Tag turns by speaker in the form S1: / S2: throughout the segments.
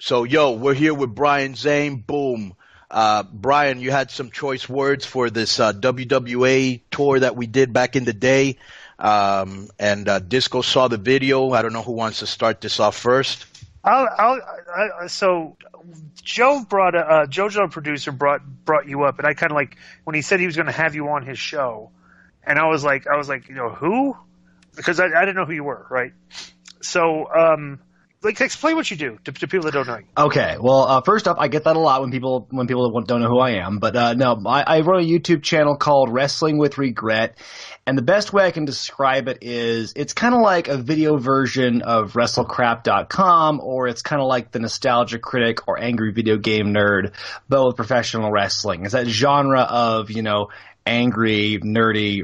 S1: So, yo, we're here with Brian Zane. Boom. Brian, you had some choice words for this WWA tour that we did back in the day. And Disco saw the video. I don't know who wants to start this off first.
S2: So Jojo, the producer, brought you up, and I kind of like when he said he was going to have you on his show, and I was like, who? Because I didn't know who you were, right? So, explain what you do to people that don't know you.
S3: Okay, well, first off, I get that a lot when people don't know who I am. But no, I run a YouTube channel called Wrestling With Wregret, and the best way I can describe it is it's kind of like a video version of WrestleCrap.com, or it's kind of like the Nostalgia Critic or Angry Video Game Nerd, but with professional wrestling. It's that genre of, angry, nerdy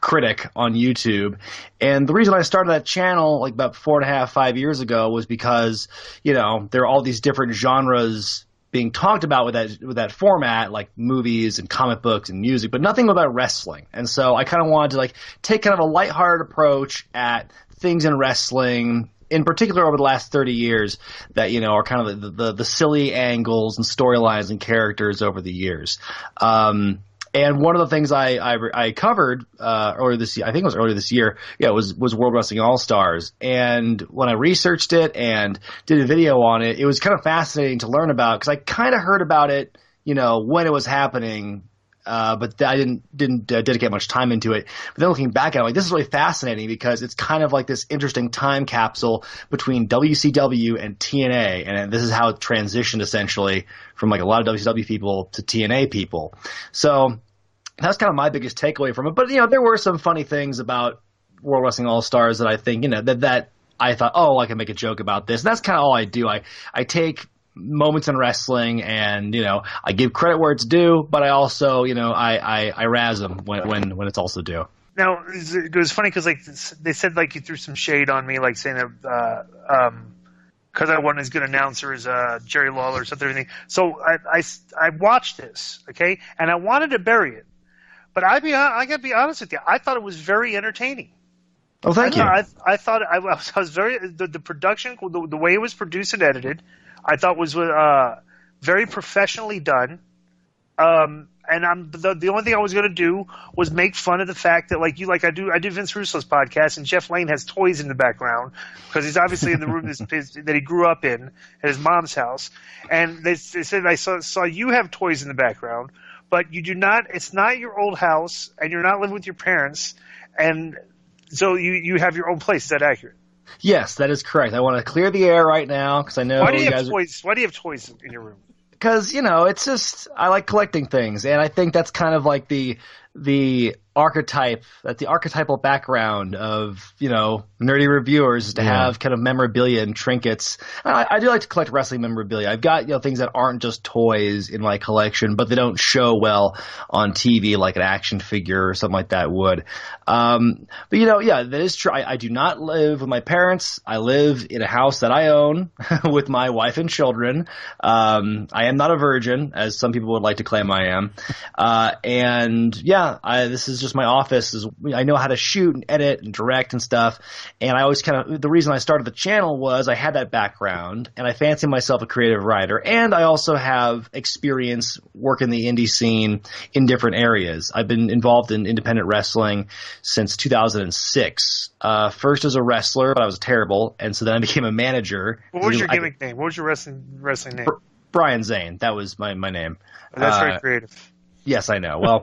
S3: critic on YouTube. And the reason I started that channel like about 5 years ago was because, there are all these different genres being talked about with that format, like movies and comic books and music, but nothing about wrestling. And so I kind of wanted to take kind of a lighthearted approach at things in wrestling, in particular over the last 30 years, that, are kind of the silly angles and storylines and characters over the years. And one of the things I covered earlier this year, I think it was earlier this year, was World Wrestling All-Stars. And when I researched it and did a video on it, it was kind of fascinating to learn about, because I kind of heard about it, when it was happening, but I didn't dedicate much time into it. But then looking back at it, this is really fascinating, because it's kind of like this interesting time capsule between WCW and TNA, and this is how it transitioned essentially from a lot of WCW people to TNA people. So that's kind of my biggest takeaway from it. But there were some funny things about World Wrestling All Stars that I think that I thought, I can make a joke about this. And that's kind of all I do. I take moments in wrestling, and I give credit where it's due, but I also I razz them when it's also due.
S2: Now it was funny because they said you threw some shade on me, saying that because I wasn't as good an announcer as Jerry Lawler or something. Everything. So I watched this, okay, and I wanted to bury it, but I got to be honest with you, I thought it was very entertaining.
S3: Oh, thank you.
S2: I thought I was very the production, the way it was produced and edited, I thought was very professionally done. And the only thing I was going to do was make fun of the fact that I do Vince Russo's podcast, and Jeff Lane has toys in the background because he's obviously in the room that he grew up in at his mom's house. And they said I saw you have toys in the background, but you do not. It's not your old house, and you're not living with your parents, and so you have your own place. Is that accurate?
S3: Yes, that is correct. I want to clear the air right now because I know
S2: Why do you have toys? Why do you have toys in your room?
S3: Because it's just I like collecting things, and I think that's kind of like the archetype, that the archetypal background of nerdy reviewers is to have kind of memorabilia and trinkets. I do like to collect wrestling memorabilia. I've got things that aren't just toys in my collection, but they don't show well on TV like an action figure or something like that would. But that is true. I do not live with my parents. I live in a house that I own with my wife and children. I am not a virgin, as some people would like to claim I am. This is just my office. I know how to shoot and edit and direct and stuff. And I always the reason I started the channel was I had that background, and I fancy myself a creative writer. And I also have experience working the indie scene in different areas. I've been involved in independent wrestling since 2006. First as a wrestler, but I was terrible. And so then I became a manager.
S2: What was your gimmick name? What was your wrestling name?
S3: Brian Zane. That was my name.
S2: Oh, that's very creative.
S3: Yes, I know. Well,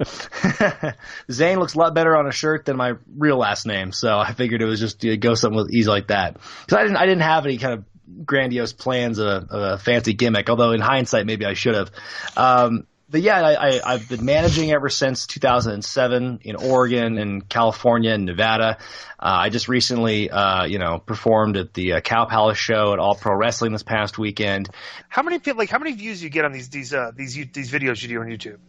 S3: Zane looks a lot better on a shirt than my real last name, so I figured it was just go something easy like that. Because I didn't have any kind of grandiose plans of a fancy gimmick, although in hindsight maybe I should have. But yeah, I've been managing ever since 2007 in Oregon and California and Nevada. I just recently, performed at the Cow Palace show at All Pro Wrestling this past weekend.
S2: How many views do you get on these videos you do on YouTube?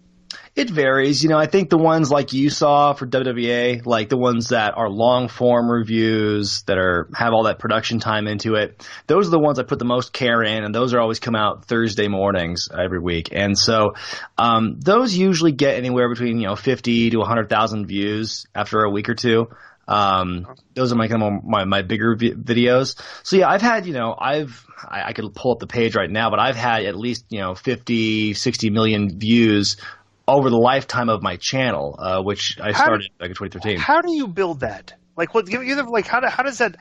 S3: It varies. I think the ones like you saw for WWA, like the ones that are long form reviews that have all that production time into it, those are the ones I put the most care in, and those are always come out Thursday mornings every week. And so those usually get anywhere between 50 to 100,000 views after a week or two. Those are my kind of my bigger videos. So yeah, I've had, I could pull up the page right now, but I've had at least, 50, 60 million views over the lifetime of my channel, which I started back in 2013.
S2: How do you build that? Like, what? How does that?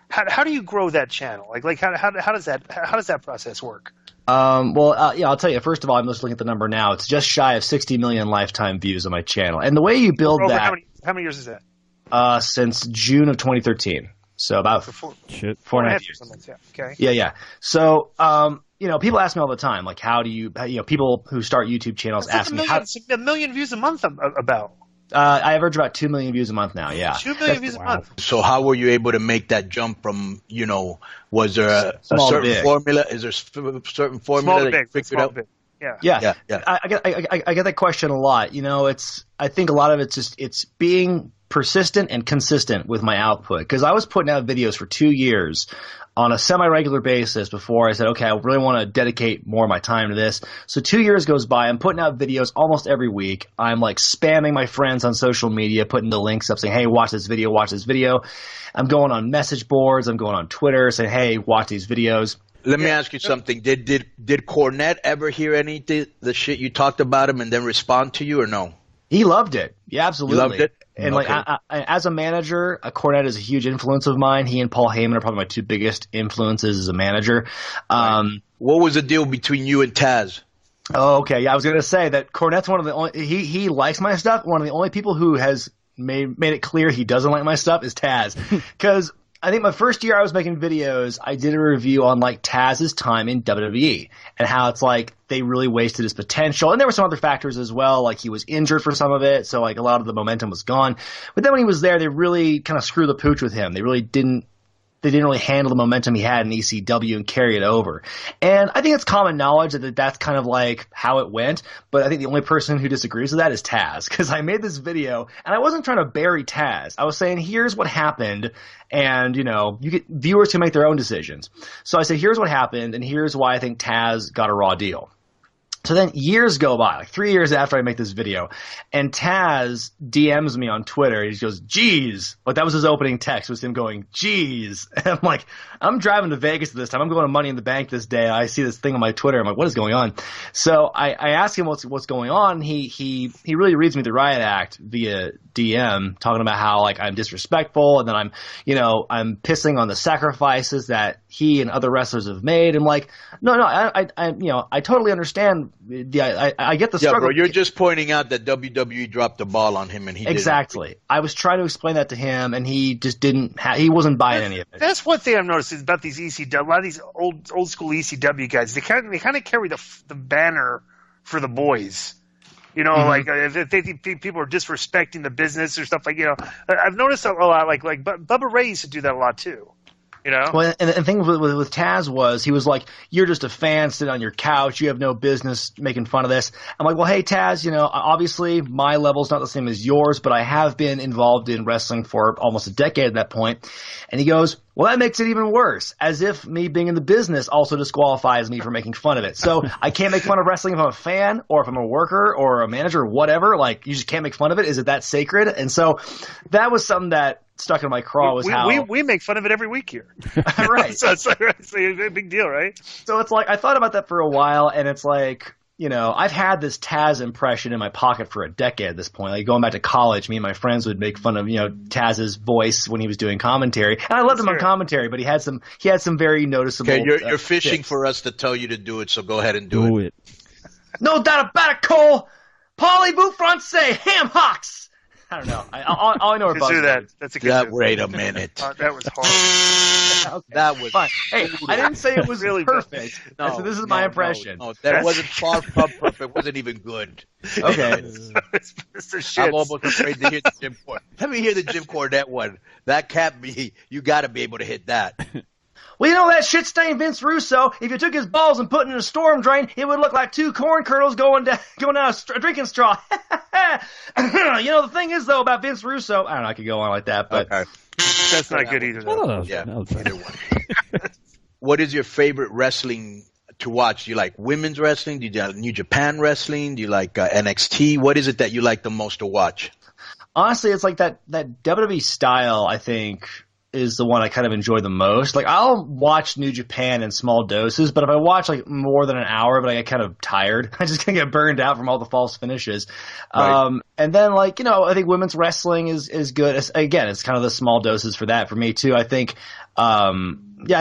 S2: How do you grow that channel? How does that process work?
S3: I'll tell you. First of all, I'm just looking at the number now. It's just shy of 60 million lifetime views on my channel. And the way you build
S2: Over
S3: that,
S2: how many years is that?
S3: Since June of 2013. So about 4.5 years.
S2: Okay.
S3: Yeah. So, people ask me all the time, like, how do you, people who start YouTube channels ask me how.
S2: A million views a month about.
S3: I average about 2 million views a month now. Yeah.
S2: 2 million views a month.
S1: So how were you able to make that jump from, was there a certain formula? Is there a certain formula that you figured out?
S3: Yeah. I get that question a lot. I think a lot of it's being persistent and consistent with my output, because I was putting out videos for 2 years on a semi-regular basis before I said, okay, I really want to dedicate more of my time to this. So 2 years goes by. I'm putting out videos almost every week. I'm like spamming my friends on social media, putting the links up saying, hey, watch this video, watch this video. I'm going on message boards. I'm going on Twitter saying, hey, watch these videos.
S1: Let me ask you something. Did Cornette ever hear anything, the shit you talked about him, and then respond to you, or no?
S3: He loved it. Yeah, absolutely.
S1: He loved it?
S3: And
S1: okay.
S3: I, as a manager, Cornette is a huge influence of mine. He and Paul Heyman are probably my two biggest influences as a manager.
S1: Right. What was the deal between you and Taz?
S3: Oh, okay. Yeah, I was going to say that Cornette's one of the only – he likes my stuff. One of the only people who has made it clear he doesn't like my stuff is Taz. Because – I think my first year I was making videos, I did a review on like Taz's time in WWE and how it's like they really wasted his potential. And there were some other factors as well, like he was injured for some of it, so like a lot of the momentum was gone. But then when he was there, they really kind of screwed the pooch with him. They didn't really handle the momentum he had in ECW and carry it over. And I think it's common knowledge that that's kind of like how it went, but I think the only person who disagrees with that is Taz, because I made this video and I wasn't trying to bury Taz. I was saying, here's what happened, and you get viewers can make their own decisions. So I said, here's what happened, and here's why I think Taz got a raw deal. So then years go by, like 3 years after I make this video, and Taz DMs me on Twitter. He goes, geez. Like, that was his opening text, was him going, geez. And I'm like, I'm driving to Vegas this time. I'm going to Money in the Bank this day. I see this thing on my Twitter. I'm like, what is going on? So I ask him what's going on. He really reads me the riot act via DM, talking about how like I'm disrespectful, and then I'm pissing on the sacrifices that he and other wrestlers have made. I'm like, no, I totally understand. I get the struggle.
S1: Yeah, bro, you're just pointing out that WWE dropped the ball on him, and he
S3: exactly.
S1: didn't.
S3: I was trying to explain that to him, and he just didn't. He wasn't buying any of it.
S2: That's one thing I've noticed is about these ECW. A lot of these old school ECW guys, they kind of carry the banner for the boys. Like if they think people are disrespecting the business or stuff like, I've noticed a lot. Like Bubba Ray used to do that a lot too.
S3: Well, and the thing with Taz was he was like, you're just a fan sitting on your couch. You have no business making fun of this. I'm like, well, hey, Taz, obviously my level's not the same as yours, but I have been involved in wrestling for almost a decade at that point. And he goes, well, that makes it even worse, as if me being in the business also disqualifies me from making fun of it. So I can't make fun of wrestling if I'm a fan or if I'm a worker or a manager or whatever. Like, you just can't make fun of it. Is it that sacred? And so that was something that stuck in my craw was how
S2: we make fun of it every week here.
S3: Right.
S2: So it's a big deal, right?
S3: So it's like I thought about that for a while, and it's like, I've had this Taz impression in my pocket for a decade at this point. Like going back to college, me and my friends would make fun of, Taz's voice when he was doing commentary. And I loved him on commentary, but he had some very noticeable.
S1: Okay, you're fishing for us to tell you to do it, so go ahead and do it.
S3: No doubt about it, Cole. Parlez-vous français, ham hocks. I don't know. All I know are buzzwords.
S2: Do that. That's a good.
S1: Wait a minute.
S2: That was horrible.
S3: Okay. That was fine. Hey, I didn't say it was really perfect. No, so this is my impression.
S1: No, that wasn't far from perfect. It wasn't even good.
S3: Okay.
S1: I'm almost afraid to hear the Jim Cornette. Let me hear the Jim Cornette one. That can't be. You got to be able to hit that.
S3: Well, that shit-stained Vince Russo, if you took his balls and put it in a storm drain, it would look like two corn kernels going down a drinking straw. The thing is, though, about Vince Russo, I don't know, I could go on like that, but
S2: that's not good either.
S1: Yeah, either one. What is your favorite wrestling to watch? Do you like women's wrestling? Do you like New Japan wrestling? Do you like NXT? What is it that you like the most to watch?
S3: Honestly, it's like that WWE style, I think, is the one I kind of enjoy the most. Like, I'll watch New Japan in small doses, but if I watch like more than an hour, but I get kind of tired, I just gonna get burned out from all the false finishes.
S1: Right.
S3: And then, like, I think women's wrestling is good. Again, it's kind of the small doses for that for me too. I think, I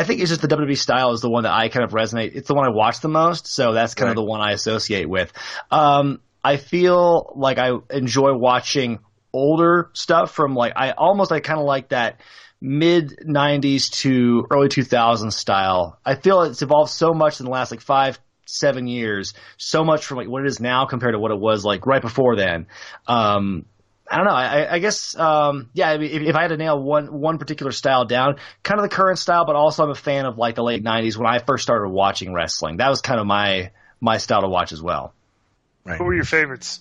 S3: think it's just the WWE style is the one that I kind of resonate. It's the one I watch the most, so that's kind of the one I associate with. I feel like I enjoy watching older stuff from like I kind of like that mid 90s to early 2000s style. I feel it's evolved so much in the last like 5-7 years, so much from like what it is now compared to what it was like right before then. I don't know. I guess if I had to nail one particular style down, kind of the current style, but also I'm a fan of like the late 90s when I first started watching wrestling. That was kind of my style to watch as well.
S2: Right. Who were your favorites?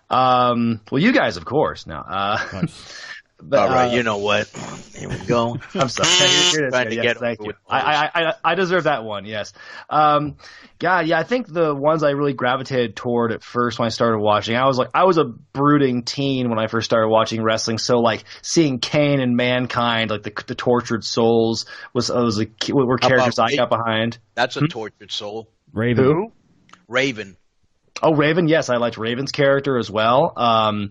S3: Well, you guys, of course. Now,
S1: nice. But, all right, you know what? Here we go.
S3: I'm sorry. Thank you. I deserve that one. Yes. I think the ones I really gravitated toward at first when I started watching, I was a brooding teen when I first started watching wrestling. So like seeing Kane and Mankind, like the tortured souls, were characters I got behind.
S1: That's a tortured soul.
S4: Raven.
S3: Who?
S1: Raven.
S3: Oh, Raven. Yes, I liked Raven's character as well. Let's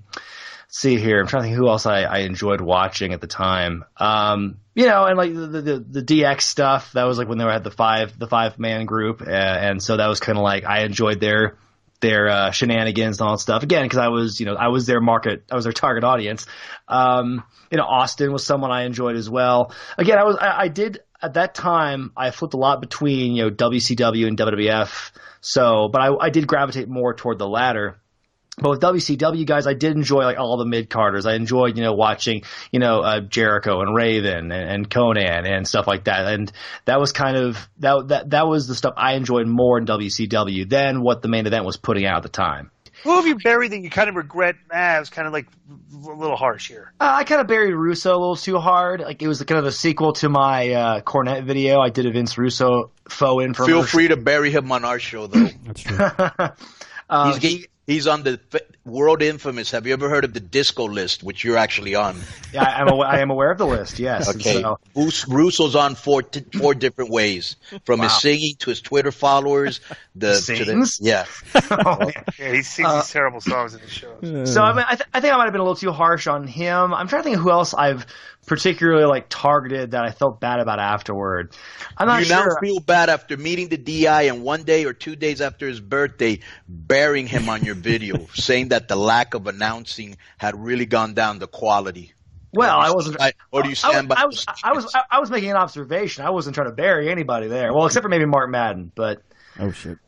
S3: see here. I'm trying to think who else I enjoyed watching at the time. And like the DX stuff. That was like when they had the five man group, and so that was kind of like I enjoyed their shenanigans and all that stuff. Again, because I was their target audience. Austin was someone I enjoyed as well. Again, I did at that time. I flipped a lot between WCW and WWF. But I did gravitate more toward the latter. But with WCW guys, I did enjoy like all the mid carders. I enjoyed watching Jericho and Raven and Konnan and stuff like that. And that was kind of that was the stuff I enjoyed more in WCW than what the main event was putting out at the time.
S2: Who have you buried that you kind of regret? It was kind of like a little harsh here.
S3: I kind of buried Russo a little too hard. Like it was kind of a sequel to my Cornette video. I did a Vince Russo faux infomercial.
S1: Feel free to bury him on our show, though.
S4: That's true.
S1: He's on the world infamous. Have you ever heard of the disco list, which you're actually on?
S3: Yeah, I am aware of the list. Yes.
S1: Okay. Russo's on four different ways, from his singing to his Twitter followers.
S3: Yeah.
S2: He sings these terrible songs in the show.
S3: So I mean, I think I might have been a little too harsh on him. I'm trying to think of who else I've particularly like targeted that I felt bad about afterward. I'm not sure.
S1: You now feel bad after meeting the DI and 1 day or 2 days after his birthday, burying him on your video, saying that the lack of announcing had really gone down the quality.
S3: Well, I wasn't.
S1: Or do you stand by?
S3: I was making an observation. I wasn't trying to bury anybody there. Well, except for maybe Mark Madden, but.
S4: Oh shit.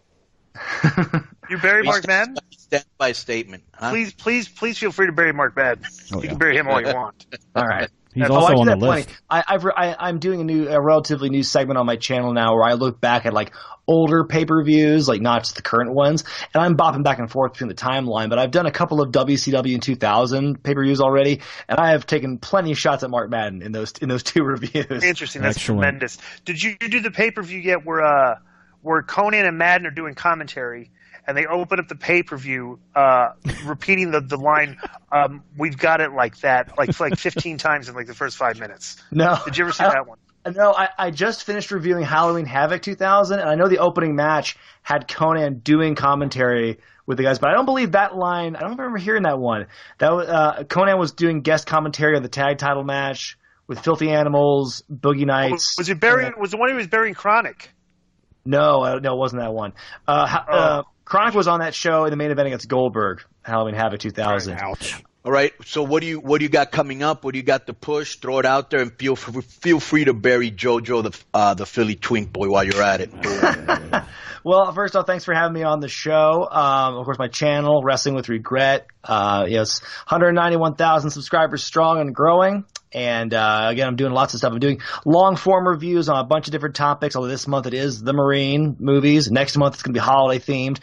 S2: You bury Mark Madden?
S1: Stand by statement. Huh?
S2: Please feel free to bury Mark Madden. You can bury him all you want.
S3: All right.
S4: He's also on the list.
S3: I'm doing a relatively new segment on my channel now where I look back at like older pay-per-views, like not just the current ones, and I'm bopping back and forth between the timeline. But I've done a couple of WCW in 2000 pay-per-views already, and I have taken plenty of shots at Mark Madden in those two reviews.
S2: Interesting. That's tremendous. Did you do the pay-per-view yet where Konnan and Madden are doing commentary? And they open up the pay-per-view, repeating the line, "We've got it like that," like 15 times in like the first 5 minutes.
S3: No,
S2: did you ever see that one?
S3: No, I just finished reviewing Halloween Havoc 2000, and I know the opening match had Konnan doing commentary with the guys, but I don't believe that line. I don't remember hearing that one. That was Konnan was doing guest commentary on the tag title match with Filthy Animals, Boogie Nights.
S2: Was it was the one he was burying Chronic?
S3: No, it wasn't that one. Chronic was on that show in the main event against Goldberg, Halloween Havoc 2000.
S4: Ouch.
S1: All right. So what do you got coming up? What do you got to push? Throw it out there and feel free to bury JoJo the Philly Twink Boy while you're at it.
S3: Well, first off, thanks for having me on the show. Of course, my channel, Wrestling With Wregret, it's 191,000 subscribers strong and growing. And again, I'm doing lots of stuff. I'm doing long-form reviews on a bunch of different topics. Although this month it is the Marine movies. Next month it's going to be holiday-themed.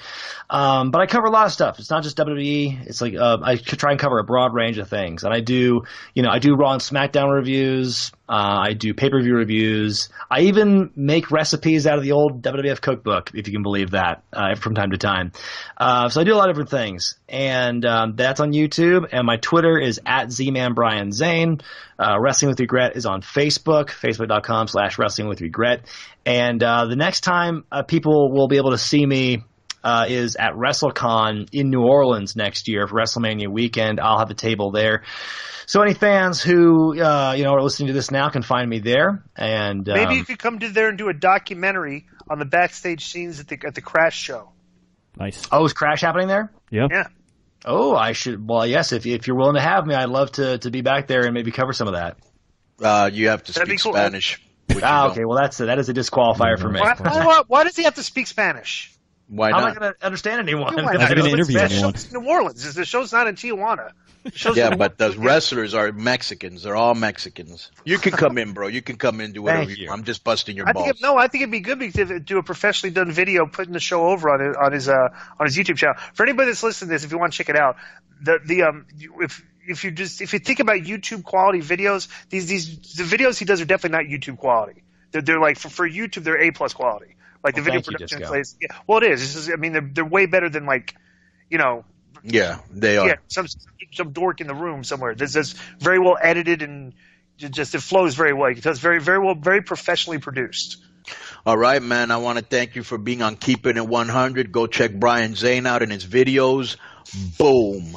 S3: But I cover a lot of stuff. It's not just WWE. It's like I try and cover a broad range of things. And I do Raw and SmackDown reviews. I do pay-per-view reviews. I even make recipes out of the old WWF cookbook, if you can believe that, from time to time. So I do a lot of different things. And That's on YouTube, and my Twitter is at @ZmanBrianZane. Wrestling With Regret is on Facebook, facebook.com/WrestlingWithRegret. And the next time people will be able to see me is at WrestleCon in New Orleans next year for WrestleMania weekend. I'll have a table there. So any fans who are listening to this now can find me there. And
S2: maybe you could come to there and do a documentary on the backstage scenes at the Crash show.
S4: Nice.
S3: Oh, is Crash happening there?
S4: Yeah.
S2: Yeah.
S3: Oh, I should. Well, yes. If you're willing to have me, I'd love to be back there and maybe cover some of that.
S1: You have to speak
S2: cool.
S1: Spanish.
S3: Okay. Well, that is a disqualifier for me.
S2: Why does he have to speak Spanish?
S1: Why
S3: How
S1: not?
S3: am I going to understand anyone?
S4: I'm not going to interview anyone.
S2: The show's in New Orleans. The show's not in Tijuana.
S1: Yeah, but the wrestlers are Mexicans. They're all Mexicans. You can come in, bro. You can come in, do whatever you want. I'm just busting your balls.
S2: I think it'd be good to do a professionally done video, putting the show over on his YouTube channel. For anybody that's listening to this, if you want to check it out, if you think about YouTube quality videos, the videos he does are definitely not YouTube quality. They're like for YouTube, they're A+ quality. Like the video production plays. Yeah, well, it is. They're way better than
S1: Yeah, they are.
S2: Yeah, some dork in the room somewhere. This is very well edited and just it flows very well. It's very, very well, very professionally produced.
S1: All right, man. I want to thank you for being on Keepin It 100. Go check Brian Zane out in his videos. Boom.